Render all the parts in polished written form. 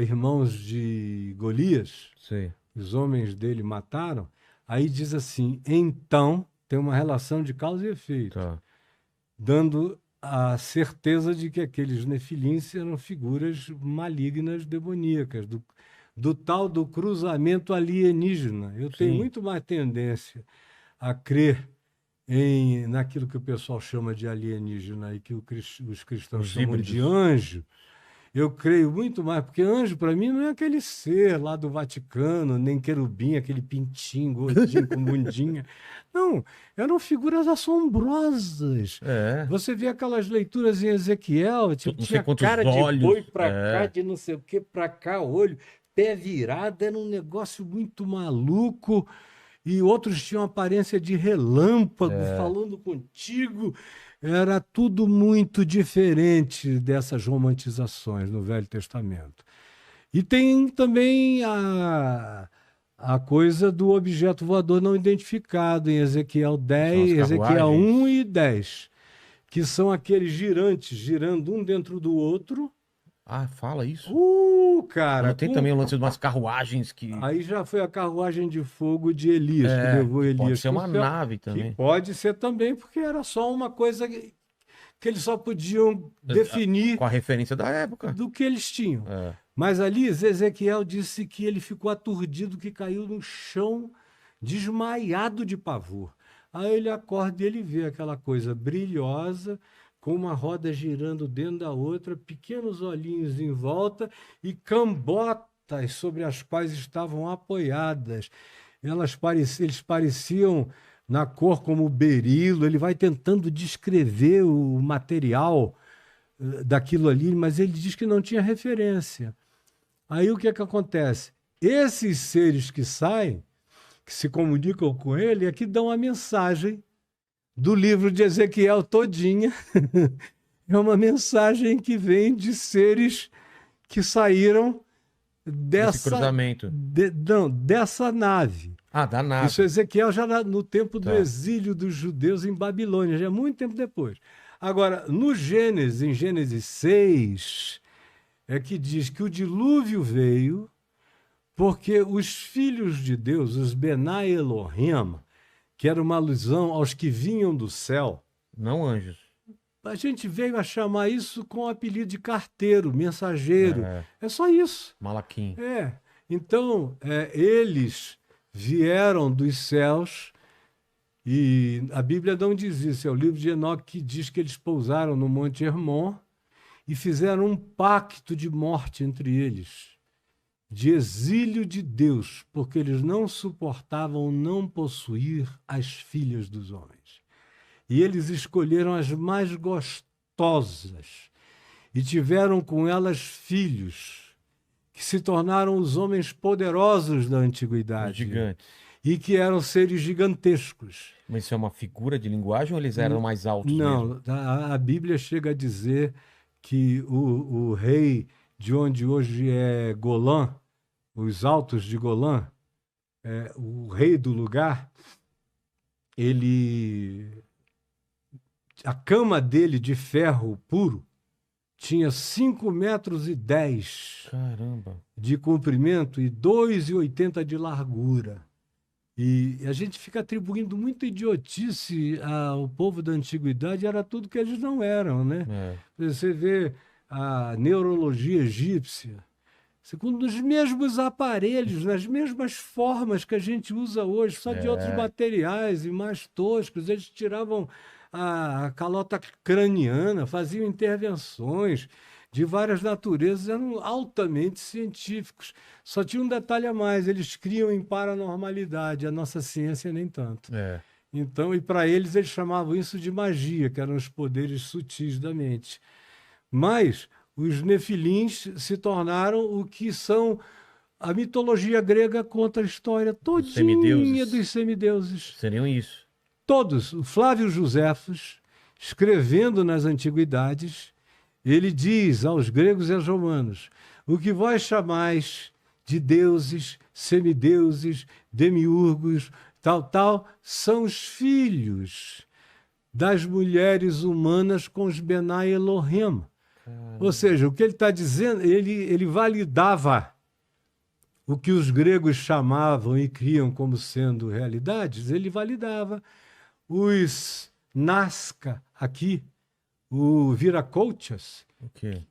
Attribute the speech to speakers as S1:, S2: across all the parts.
S1: irmãos de Golias,
S2: Sei.
S1: os homens dele mataram, aí diz assim, então tem uma relação de causa e efeito,
S2: Tá.
S1: dando a certeza de que aqueles nefilins eram figuras malignas, demoníacas, do tal do cruzamento alienígena. Eu tenho
S2: Sim.
S1: muito mais tendência a crer naquilo que o pessoal chama de alienígena e que os cristãos
S2: Os
S1: chamam de
S2: híbridos.
S1: anjo. Eu creio muito mais, porque anjo para mim não é aquele ser lá do Vaticano, nem querubim, aquele pintinho gordinho com bundinha. Não, eram figuras assombrosas.
S2: É.
S1: Você vê aquelas leituras em Ezequiel, tipo,
S2: Não sei
S1: tinha
S2: quantos
S1: cara de boi
S2: olhos.
S1: para cá,
S2: É.
S1: de não sei o que para cá, olho, pé virado, era um negócio muito maluco. E outros tinham aparência de relâmpago
S2: É.
S1: falando contigo. Era tudo muito diferente dessas romantizações no Velho Testamento. E tem também a coisa do objeto voador não identificado em Ezequiel
S2: São as
S1: 10, Ezequiel 1
S2: carruagens.
S1: e 10, que são aqueles girantes girando um dentro do outro.
S2: Ah, fala isso. Mas
S1: Cara,
S2: não tem também o lance de umas carruagens que.
S1: aí já foi a carruagem de fogo de Elias, que
S2: É,
S1: levou
S2: que pode
S1: Elias
S2: ser
S1: para o
S2: uma
S1: céu,
S2: nave
S1: que
S2: também.
S1: pode ser também, porque era só uma coisa que eles só podiam
S2: Com
S1: definir
S2: a referência da época.
S1: do que eles tinham.
S2: É.
S1: Mas ali, Ezequiel disse que ele ficou aturdido, que caiu no chão, desmaiado de pavor. Aí ele acorda e ele vê aquela coisa brilhosa, com uma roda girando dentro da outra, pequenos olhinhos em volta e cambotas sobre as quais estavam apoiadas. Eles pareciam na cor como berilo. Ele vai tentando descrever o material daquilo ali, mas ele diz que não tinha referência. Aí o que é que acontece? Esses seres que saem, que se comunicam com ele, é que dão a mensagem do livro de Ezequiel todinha. É uma mensagem que vem de seres que saíram
S2: Desse cruzamento.
S1: não, dessa nave.
S2: Ah, da
S1: Isso
S2: nave.
S1: Ezequiel já no tempo do
S2: Tá.
S1: exílio dos judeus em Babilônia, já é muito tempo depois. Agora, no Gênesis, em Gênesis 6, é que diz que o dilúvio veio porque os filhos de Deus, os Benai Elohim, que era uma alusão aos que vinham do céu,
S2: Não anjos.
S1: a gente veio a chamar isso com o apelido de carteiro, mensageiro.
S2: É.
S1: É só isso.
S2: Malaquim.
S1: É. Então, eles vieram dos céus e a Bíblia não diz isso. É o livro de Enoque que diz que eles pousaram no Monte Hermon e fizeram um pacto de morte entre eles, de exílio de Deus, porque eles não suportavam não possuir as filhas dos homens. E eles escolheram as mais gostosas e tiveram com elas filhos, que se tornaram os homens poderosos da
S2: Os
S1: antiguidade
S2: gigantes.
S1: e que eram seres gigantescos.
S2: Mas isso é uma figura de linguagem ou eles eram mais altos mesmo?
S1: Não, a Bíblia chega a dizer que o rei de onde hoje é Golã, os altos de Golã, o rei do lugar, ele, a cama dele de ferro puro tinha 5 metros e 10
S2: Caramba.
S1: de comprimento e 2,80 de largura. E a gente fica atribuindo muita idiotice ao povo da antiguidade, era tudo que eles não eram, né?
S2: É.
S1: Você vê a neurologia egípcia, segundo os mesmos aparelhos, nas mesmas formas que a gente usa hoje, só de outros
S2: É.
S1: materiais e mais toscos. Eles tiravam a calota craniana, faziam intervenções de várias naturezas, eram altamente científicos. Só tinha um detalhe a mais, eles criam em paranormalidade, a nossa ciência nem tanto.
S2: É.
S1: Então, e para eles chamavam isso de magia, que eram os poderes sutis da mente. Mas os nefilins se tornaram o que são. A mitologia grega conta a história
S2: Dos
S1: todinha
S2: semideuses.
S1: dos semideuses.
S2: Seriam isso.
S1: Todos. O Flávio Josefos, escrevendo nas antiguidades, ele diz aos gregos e aos romanos: o que vós chamais de deuses, semideuses, demiurgos, tal, tal, são os filhos das mulheres humanas com os Benai Elohim. Ou seja, o que ele está dizendo, ele validava o que os gregos chamavam e criam como sendo realidades, ele validava. Os Nazca aqui, o Viracochas,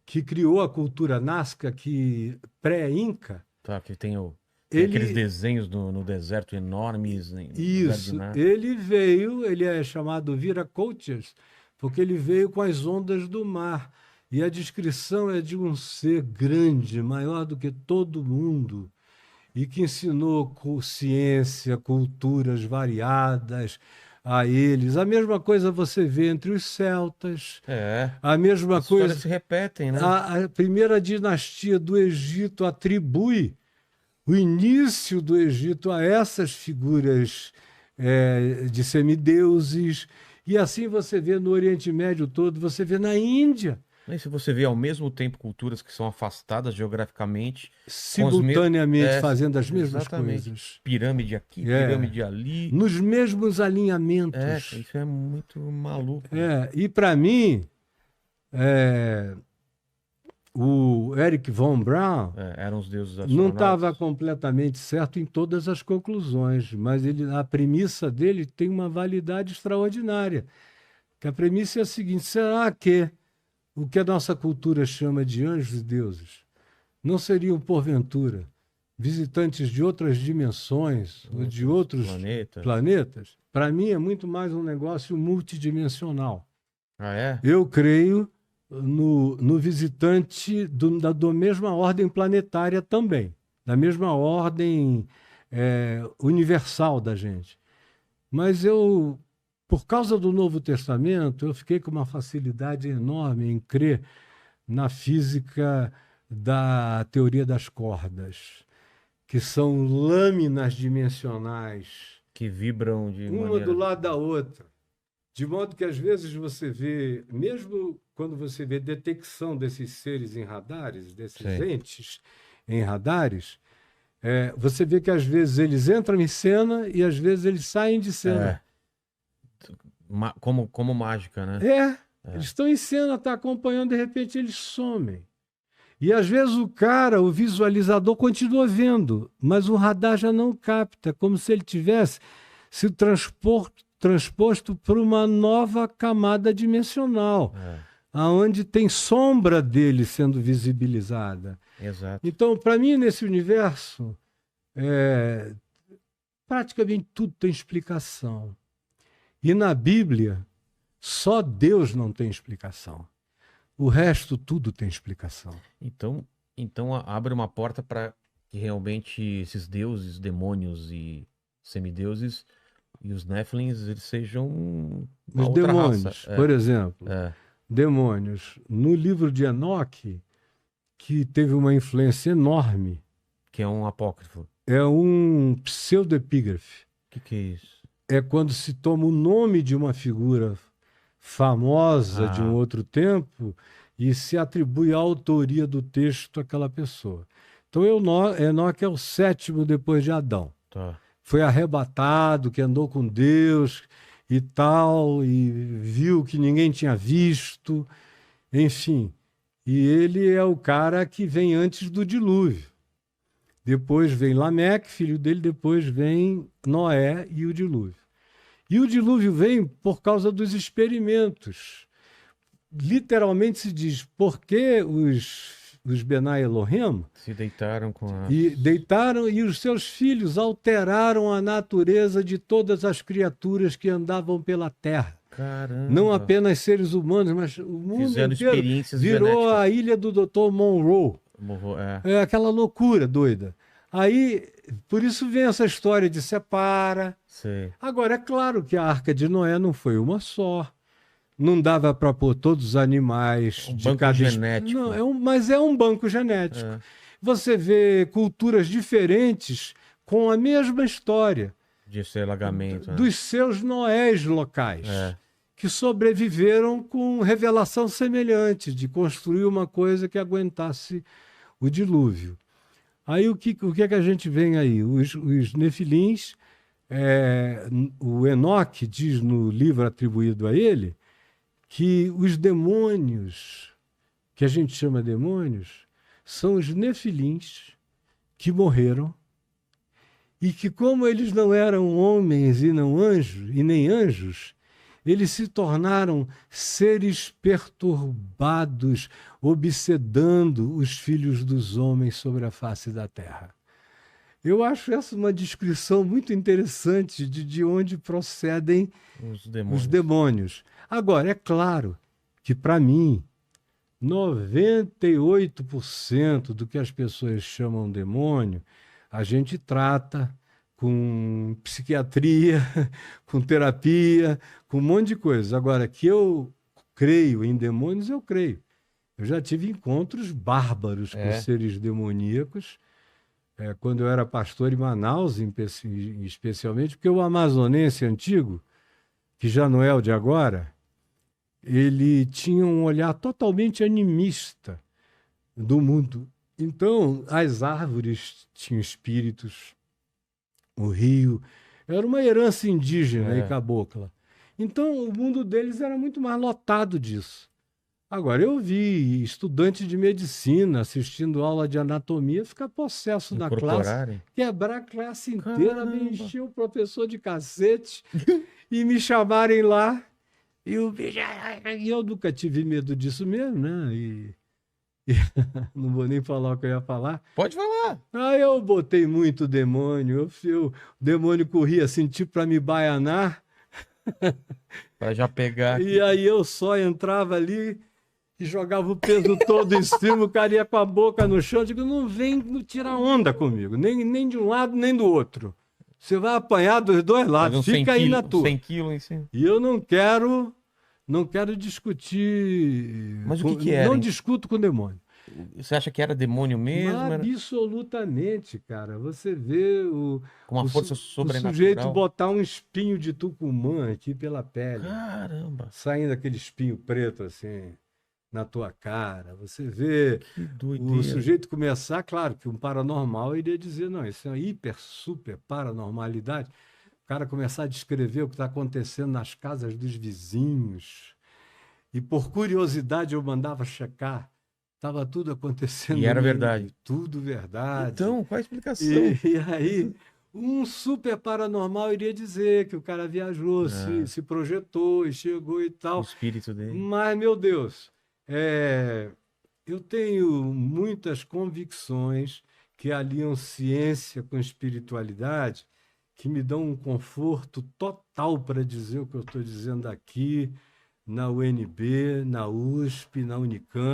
S1: que criou a cultura Nazca, que pré-Inca.
S2: Tá, que tem aqueles desenhos no deserto enormes.
S1: Isso, ele é chamado Viracochas, porque ele veio com as ondas do mar. E a descrição é de um ser grande, maior do que todo mundo, e que ensinou ciência, culturas variadas a eles. A mesma coisa você vê entre os celtas. A mesma coisa.
S2: Se repetem, né?
S1: A primeira dinastia do Egito atribui o início do Egito a essas figuras de semideuses. E assim você vê no Oriente Médio todo, você vê na Índia.
S2: E se você vê ao mesmo tempo culturas que são afastadas geograficamente,
S1: simultaneamente fazendo as mesmas coisas.
S2: Pirâmide aqui, pirâmide ali.
S1: Nos mesmos alinhamentos.
S2: Isso é muito maluco.
S1: E para mim, o Eric von Braun
S2: eram os deuses
S1: não estava completamente certo em todas as conclusões, mas a premissa dele tem uma validade extraordinária. Que a premissa é a seguinte: será que o que a nossa cultura chama de anjos e deuses não seriam, porventura, visitantes de outras dimensões ou de outros planetas? Para mim é muito mais um negócio multidimensional. Eu creio no visitante da mesma ordem planetária também, da mesma ordem universal da gente. Mas por causa do Novo Testamento, eu fiquei com uma facilidade enorme em crer na física da teoria das cordas, que são lâminas dimensionais
S2: que vibram de
S1: uma do lado da outra. De modo que, às vezes, você vê, mesmo quando você vê detecção desses seres em radares, desses entes em radares, você vê que, às vezes, eles entram em cena e, às vezes, eles saem de cena.
S2: Como mágica, né?
S1: Eles estão em cena, está acompanhando, de repente eles somem. E às vezes o visualizador continua vendo, mas o radar já não capta, como se ele tivesse sido transposto por uma nova camada dimensional, aonde tem sombra dele sendo visibilizada.
S2: Exato.
S1: Então, para mim, nesse universo, praticamente tudo tem explicação. E na Bíblia, só Deus não tem explicação. O resto tudo tem explicação.
S2: Então abre uma porta para que realmente esses deuses, demônios e semideuses e os Néfilins, eles sejam
S1: os demônios, por exemplo. Demônios. No livro de Enoque, que teve uma influência enorme.
S2: Que é um apócrifo.
S1: É um pseudoepígrafe.
S2: O que é isso?
S1: É quando se toma o nome de uma figura famosa de um outro tempo e se atribui a autoria do texto àquela pessoa. Então, Enoque é o 7º depois de Adão. Foi arrebatado, que andou com Deus e tal, e viu que ninguém tinha visto, enfim. E ele é o cara que vem antes do dilúvio. Depois vem Lameque, filho dele, depois vem Noé e o dilúvio. E o dilúvio vem por causa dos experimentos. Literalmente se diz, por que os Benai Elohim
S2: se deitaram com
S1: deitaram e os seus filhos alteraram a natureza de todas as criaturas que andavam pela terra.
S2: Caramba.
S1: Não apenas seres humanos, mas o mundo
S2: fizeram
S1: inteiro
S2: experiências
S1: virou
S2: genéticas.
S1: A ilha do Dr. Monroe. É aquela loucura doida. Aí, por isso vem essa história de separa.
S2: Sim.
S1: Agora, é claro que a Arca de Noé não foi uma só. Não dava para pôr todos os animais
S2: um
S1: de
S2: banco
S1: cada
S2: genético.
S1: Não, mas é um banco genético. Você vê culturas diferentes com a mesma história.
S2: De ser alagamento.
S1: Dos seus Noés locais. Que sobreviveram com revelação semelhante, de construir uma coisa que aguentasse o dilúvio. Aí o que é que a gente vê aí? Os Nefilins, o Enoque diz no livro atribuído a ele, que os demônios que a gente chama demônios, são os nefilins que morreram e que, como eles não eram homens e não anjos, e nem anjos, eles se tornaram seres perturbados, obsedando os filhos dos homens sobre a face da terra. Eu acho essa uma descrição muito interessante de onde procedem os demônios. Agora, é claro que, para mim, 98% do que as pessoas chamam demônio, a gente trata com psiquiatria, com terapia, com um monte de coisa. Agora, que eu creio em demônios, eu creio. Eu já tive encontros bárbaros com seres demoníacos, quando eu era pastor em Manaus, especialmente, porque o amazonense antigo, que já não é o de agora, ele tinha um olhar totalmente animista do mundo. Então, as árvores tinham espíritos, o rio era uma herança indígena e cabocla. Então, o mundo deles era muito mais lotado disso. Agora, eu vi estudante de medicina assistindo aula de anatomia ficar possesso na classe, quebrar a classe inteira, me encher o professor de cacete e me chamarem lá. E eu nunca tive medo disso mesmo, né? E não vou nem falar o que eu ia falar.
S2: Pode falar.
S1: Eu botei muito demônio. O demônio corria assim, tipo para me baianar.
S2: Para já pegar.
S1: E aí eu só entrava ali e jogava o peso todo em cima, o cara ia com a boca no chão. Eu digo, não vem tirar onda comigo, nem de um lado nem do outro. Você vai apanhar dos dois lados, fica aí na tua.
S2: 100 quilos em cima.
S1: E eu não quero discutir.
S2: Mas o que era?
S1: Não discuto com demônio.
S2: Você acha que era demônio mesmo?
S1: Absolutamente, cara. Você vê
S2: com uma força sobrenatural.
S1: O sujeito botar um espinho de tucumã aqui pela pele.
S2: Caramba!
S1: Saindo aquele espinho preto assim na tua cara. Você vê o sujeito começar, claro que um paranormal iria dizer, não, isso é uma super paranormalidade. O cara começar a descrever o que está acontecendo nas casas dos vizinhos. E por curiosidade eu mandava checar. Estava tudo acontecendo.
S2: E era verdade.
S1: Tudo verdade.
S2: Então, qual a explicação?
S1: E aí, um super paranormal iria dizer que o cara viajou, se projetou e chegou e tal.
S2: O espírito dele.
S1: Mas, meu Deus, eu tenho muitas convicções que aliam ciência com espiritualidade, que me dão um conforto total para dizer o que eu estou dizendo aqui, na UNB, na USP, na Unicamp.